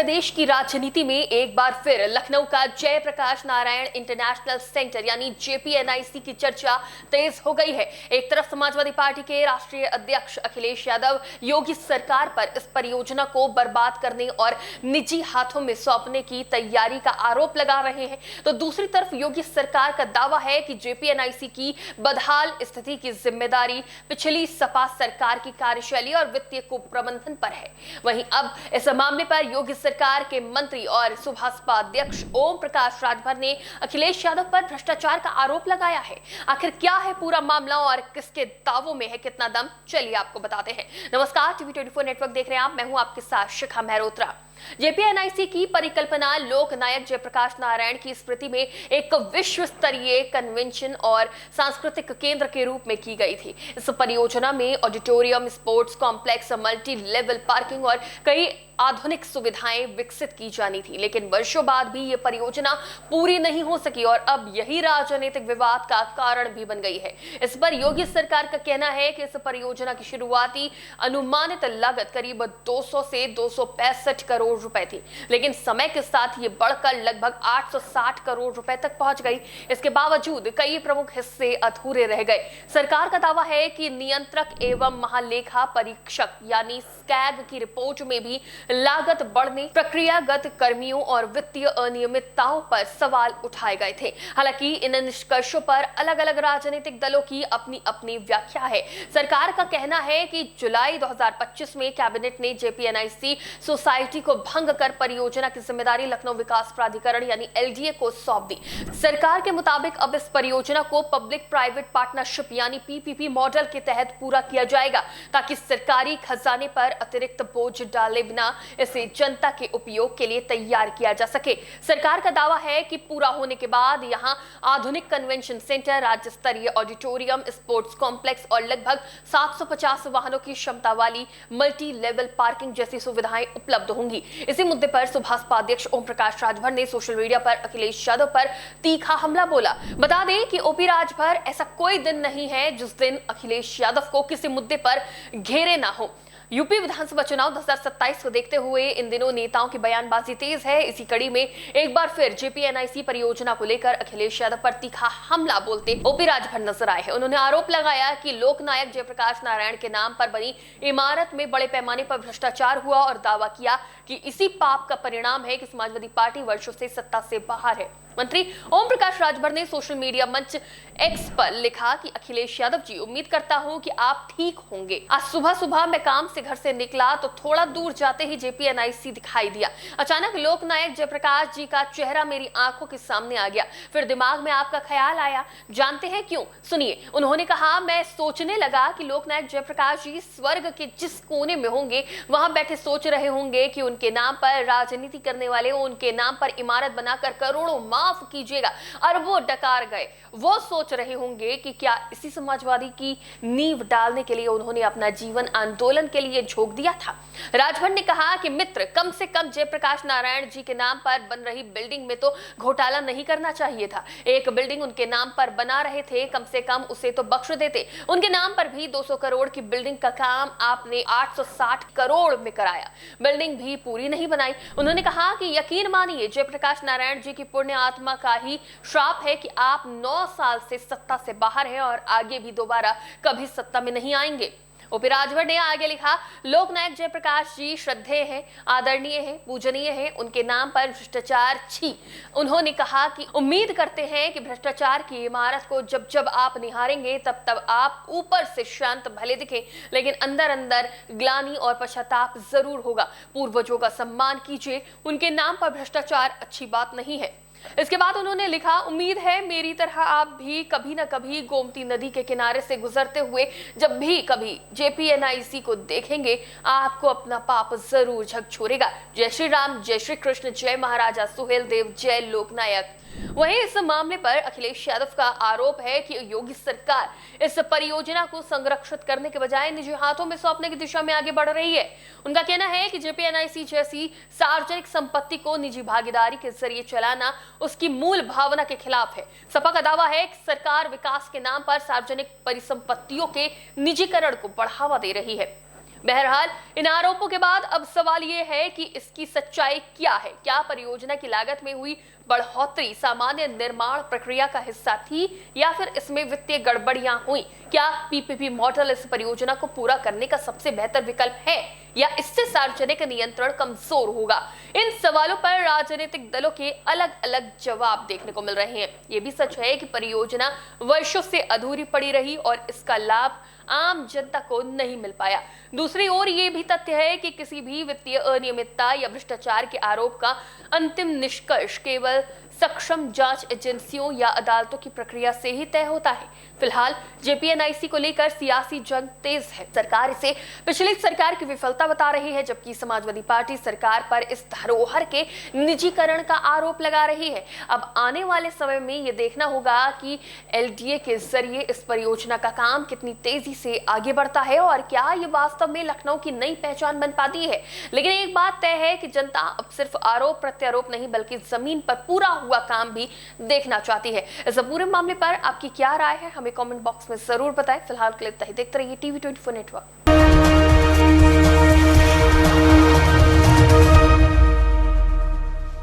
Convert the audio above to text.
प्रदेश की राजनीति में एक बार फिर लखनऊ का जयप्रकाश नारायण इंटरनेशनल सेंटर यानी जेपीएनआईसी की चर्चा तेज हो गई है। एक तरफ समाजवादी पार्टी के राष्ट्रीय अध्यक्ष अखिलेश यादव योगी सरकार पर इस परियोजना को बर्बाद करने और निजी हाथों में सौंपने की तैयारी का आरोप लगा रहे हैं, तो दूसरी तरफ योगी सरकार का दावा है कि जेपीएनआईसी की बदहाल स्थिति की जिम्मेदारी पिछली सपा सरकार की कार्यशैली और वित्तीय कुप्रबंधन पर है। वहीं अब इस मामले पर योगी सरकार के मंत्री और सुभाषपा अध्यक्ष ओम प्रकाश राजभर ने अखिलेश यादव पर भ्रष्टाचार का आरोप लगाया है। आखिर क्या है पूरा मामला और किसके दावों में है कितना दम, चलिए आपको बताते हैं। नमस्कार, टीवी 24 नेटवर्क देख रहे हैं आप, मैं हूं आपके साथ शिखा मेहरोत्रा। जेपीएनआईसी की परिकल्पना लोक नायक जयप्रकाश नारायण की स्मृति में एक विश्व स्तरीय कन्वेंशन और सांस्कृतिक केंद्र के रूप में की गई थी। इस परियोजना में auditorium, sports complex, multi level parking और कई आधुनिक सुविधाएं विकसित की जानी थी, लेकिन वर्षों बाद भी यह परियोजना पूरी नहीं हो सकी और अब यही राजनीतिक विवाद का कारण भी बन गई है। इस पर योगी सरकार का कहना है कि इस परियोजना की शुरुआती अनुमानित लागत करीब 200 से 265 करोड़ रुपए थी, लेकिन समय के साथ ये बढ़कर लगभग 860 करोड़ रुपए तक पहुंच गई। इसके बावजूद कई प्रमुख हिस्से अधूरे रह गए। सरकार का दावा है कि नियंत्रक एवं महालेखा परीक्षक यानी स्कैग की रिपोर्ट में भी लागत बढ़ने, प्रक्रियागत कर्मियों और वित्तीय अनियमितताओं पर सवाल उठाए गए थे। हालांकि इन निष्कर्षों पर अलग अलग राजनीतिक दलों की अपनी अपनी व्याख्या है। सरकार का कहना है कि जुलाई 2025 में कैबिनेट ने जेपीएनआईसी सोसाइटी को भंग कर परियोजना की जिम्मेदारी लखनऊ विकास प्राधिकरण यानी एलडीए को सौंप दी। सरकार के मुताबिक अब इस परियोजना को पब्लिक प्राइवेट पार्टनरशिप यानी पीपीपी मॉडल के तहत पूरा किया जाएगा, ताकि सरकारी खजाने पर अतिरिक्त बोझ डाले बिना इसे जनता के उपयोग के लिए तैयार किया जा सके। सरकार का दावा है कि पूरा होने के बाद यहां आधुनिक कन्वेंशन सेंटर, राज्य स्तरीय ऑडिटोरियम, स्पोर्ट्स कॉम्प्लेक्स और लगभग 750 वाहनों की क्षमता वाली मल्टी लेवल पार्किंग जैसी सुविधाएं उपलब्ध होंगी। इसी मुद्दे पर सुभाषपा अध्यक्ष ओम प्रकाश राजभर ने सोशल मीडिया पर अखिलेश यादव पर तीखा हमला बोला। बता दें कि ओपी राजभर ऐसा कोई दिन नहीं है जिस दिन अखिलेश यादव को किसी मुद्दे पर घेरे ना हो। यूपी विधानसभा चुनाव 2027 को देखते हुए इन दिनों नेताओं की बयानबाजी तेज है। इसी कड़ी में एक बार फिर जेपीएनआईसी परियोजना को लेकर अखिलेश यादव पर तीखा हमला बोलते ओपी राजभर नजर आए हैं। उन्होंने आरोप लगाया कि लोकनायक जयप्रकाश नारायण के नाम पर बनी इमारत में बड़े पैमाने पर भ्रष्टाचार हुआ और दावा किया कि इसी पाप का परिणाम है कि समाजवादी पार्टी वर्षों से सत्ता से बाहर है। मंत्री ओम प्रकाश राजभर ने सोशल मीडिया मंच एक्स पर लिखा कि अखिलेश यादव जी, उम्मीद करता हूं कि आप ठीक होंगे। आज सुबह सुबह मैं काम से घर से निकला तो थोड़ा दूर जाते ही जेपीएनआईसी दिखाई दिया। अचानक लोकनायक जयप्रकाश जी का चेहरा मेरी आंखों के सामने आ गया। फिर दिमाग में आपका ख्याल आया। जानते हैं क्यों? सुनिए। उन्होंने कहा, मैं सोचने लगा कि लोकनायक जयप्रकाश जी स्वर्ग के जिस कोने में होंगे वहां बैठे सोच रहे होंगे कि उनके नाम पर राजनीति करने वाले उनके नाम पर इमारत बनाकर करोड़ों माफ कीजिएगा अरबों डकार गए। वो सोच रहे होंगे कि क्या इसी समाजवादी की नींव डालने के लिए उन्होंने अपना जीवन आंदोलन के लिए झोंक दिया था। राजभर ने कहा कि मित्र, कम से कम जयप्रकाश नारायण जी के नाम पर बन रही बिल्डिंग में तो घोटाला नहीं करना चाहिए था। एक बिल्डिंग उनके नाम पर बना रहे थे, कम से कम उसे तो बख्श देते। उनके नाम पर भी 200 करोड़ की बिल्डिंग का काम आपने 860 करोड़ में कराया, बिल्डिंग भी पूरी नहीं बनाई। उन्होंने कहा कि यकीन मानिए, जयप्रकाश नारायण जी की पुण्य आत्मा का ही श्राप है कि आप 9 साल से सत्ता से बाहर हैं और आगे भी दोबारा कभी सत्ता में नहीं आएंगे। ओपी राजभर ने आगे लिखा, लोकनायक जयप्रकाश जी श्रद्धेय हैं, आदरणीय हैं, पूजनीय हैं, उनके नाम पर भ्रष्टाचार छी। उन्होंने कहा कि उम्मीद करते हैं कि भ्रष्टाचार की इमारत को जब जब आप निहारेंगे तब तब आप ऊपर से शांत भले दिखें, लेकिन अंदर अंदर ग्लानि और पश्चाताप जरूर होगा। पूर्वजों का सम्मान कीजिए, उनके नाम पर भ्रष्टाचार अच्छी बात नहीं है। इसके बाद उन्होंने लिखा, उम्मीद है मेरी तरह आप भी कभी न कभी गोमती नदी के किनारे से गुजरते हुए जब भी कभी जेपीएनआईसी को देखेंगे आपको अपना पाप जरूर झकझोरेगा। जय श्री राम, जय श्री कृष्ण, जय महाराजा सुहेलदेव, जय लोकनायक। वहीं इस मामले पर अखिलेश यादव का आरोप है कि योगी सरकार इस परियोजना को संरक्षित करने के बजाय निजी हाथों में सौंपने की दिशा में आगे बढ़ रही है। उनका कहना है कि जेपीएनआईसी जैसी सार्वजनिक संपत्ति को निजी भागीदारी के जरिए चलाना उसकी मूल भावना के खिलाफ है। सपा का दावा है कि सरकार विकास के नाम पर सार्वजनिक परिसंपत्तियों के निजीकरण को बढ़ावा दे रही है। बहरहाल इन आरोपों के बाद अब सवाल ये है कि इसकी सच्चाई क्या है। क्या परियोजना की लागत में हुई बढ़ोतरी सामान्य निर्माण प्रक्रिया का हिस्सा थी या फिर इसमें वित्तीय गड़बड़ियां हुई? क्या पीपीपी मॉडल इस परियोजना को पूरा करने का सबसे बेहतर विकल्प है या इससे सार्वजनिक नियंत्रण कमजोर होगा? इन सवालों पर राजनीतिक दलों के अलग अलग जवाब देखने को मिल रहे हैं। ये भी सच है कि परियोजना वर्षों से अधूरी पड़ी रही और इसका लाभ आम जनता को नहीं मिल पाया। दूसरी ओर ये भी तथ्य है कि किसी भी वित्तीय अनियमितता या भ्रष्टाचार के आरोप का अंतिम निष्कर्ष केवल सक्षम जांच एजेंसियों या अदालतों की प्रक्रिया से ही तय होता है। फिलहाल जेपीएनआईसी को लेकर सियासी जंग तेज है। सरकार इसे पिछली सरकार की विफलता बता रही है, जबकि समाजवादी पार्टी सरकार पर इस धरोहर के निजीकरण का आरोप लगा रही है। अब आने वाले समय में यह देखना होगा कि एलडीए के जरिए इस परियोजना का काम कितनी तेजी से आगे बढ़ता है और क्या ये वास्तव में लखनऊ की नई पहचान बन पाती है। लेकिन एक बात तय है कि जनता अब सिर्फ आरोप प्रत्यारोप नहीं बल्कि जमीन पर पूरा हुआ काम भी देखना चाहती है। इस पूरे मामले पर आपकी क्या राय है, हमें कमेंट बॉक्स में जरूर बताएं। फिलहाल के लिए देखते रहिए टीवी 24 नेटवर्क।